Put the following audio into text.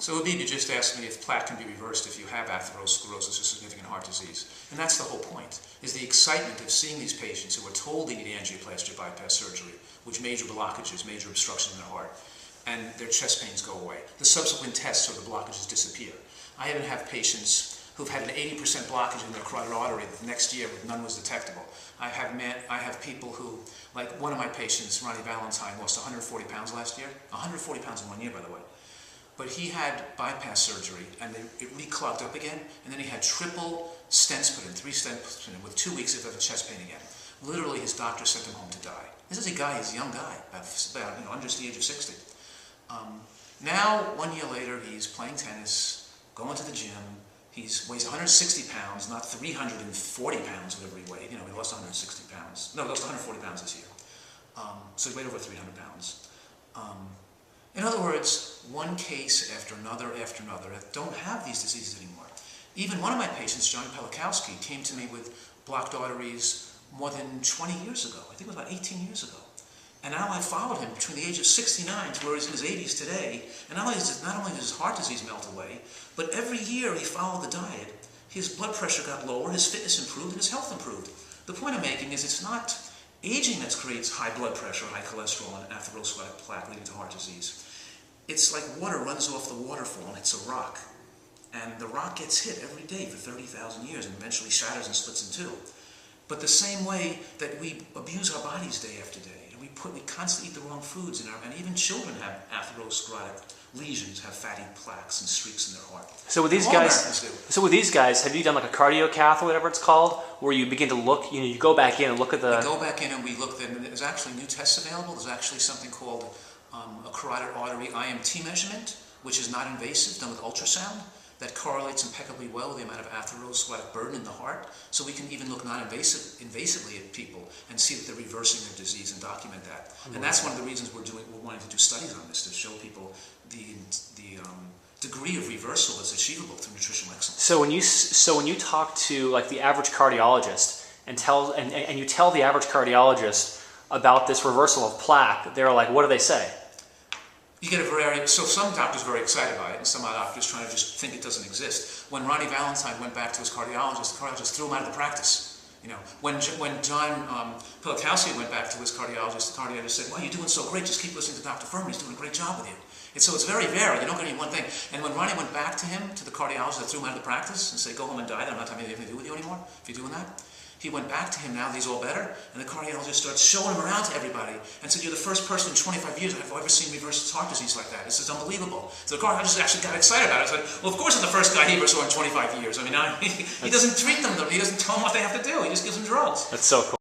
So Habib, you just asked me if plaque can be reversed if you have atherosclerosis or significant heart disease. And that's the whole point, is the excitement of seeing these patients who are told they need angioplasty or bypass surgery, which major blockages, major obstruction in their heart, and their chest pains go away. The subsequent tests or the blockages disappear. I even have patients who've had an 80% blockage in their carotid artery the next year when none was detectable. I have people who, like one of my patients, Ronnie Valentine, lost 140 pounds last year. 140 pounds in 1 year, by the way. But he had bypass surgery, and it reclogged up again, and then he had triple stents put in, 3 stents put in, with 2 weeks of chest pain again. Literally, his doctor sent him home to die. This is a guy, he's a young guy, about under the age of 60. Now, 1 year later, he's playing tennis, going to the gym. He weighs 160 pounds, not 340 pounds, whatever he weighed. You know, he lost 160 pounds. No, he lost 140 pounds this year. So he weighed over 300 pounds. In other words, one case after another that don't have these diseases anymore. Even one of my patients, John Pelakowski, came to me with blocked arteries more than 20 years ago. I think it was about 18 years ago. And now I followed him between the age of 69 to where he's in his 80s today. And not only does his heart disease melt away, but every year he followed the diet, his blood pressure got lower, his fitness improved, and his health improved. The point I'm making is it's not aging that creates high blood pressure, high cholesterol, and atherosclerotic plaque leading to heart disease. It's like water runs off the waterfall and hits a rock. And the rock gets hit every day for 30,000 years and eventually shatters and splits in two. But the same way that we abuse our bodies day after day, and we constantly eat the wrong foods, and even children have atherosclerotic lesions, have fatty plaques and streaks in their heart. So with these guys, have you done like a cardio cath or whatever it's called, where you begin to look, you go back in and look at the... We go back in and we look, there's actually new tests available. There's actually something called a carotid artery IMT measurement, which is not invasive, done with ultrasound, that correlates impeccably well with the amount of atherosclerotic burden in the heart. So we can even look non-invasively at people and see that they're reversing their disease and document that. And that's one of the reasons we're wanting to do studies on this, to show people the degree of reversal that's achievable through nutritional excellence. So when you talk to like the average cardiologist and you tell the average cardiologist about this reversal of plaque, they're like, what do they say? You get a variety. So some doctors are very excited by it, and some doctors trying to just think it doesn't exist. When Ronnie Valentine went back to his cardiologist, the cardiologist threw him out of the practice. You know, when John Pelakowski went back to his cardiologist, the cardiologist said, "Well, you're doing so great. Just keep listening to Dr. Fuhrman. He's doing a great job with you." And so it's very varied. You don't get any one thing. And when Ronnie went back to him, to the cardiologist that threw him out of the practice and said, "Go home and die. I'm not having anything to do with you anymore if you're doing that." He went back to him now that he's all better, and the cardiologist started showing him around to everybody and said, "You're the first person in 25 years I've ever seen reverse heart disease like that. This is unbelievable." So the cardiologist actually got excited about it. I said, "Well, of course I'm the first guy he ever saw in 25 years. I mean, he doesn't treat them, he doesn't tell them what they have to do. He just gives them drugs." That's so cool.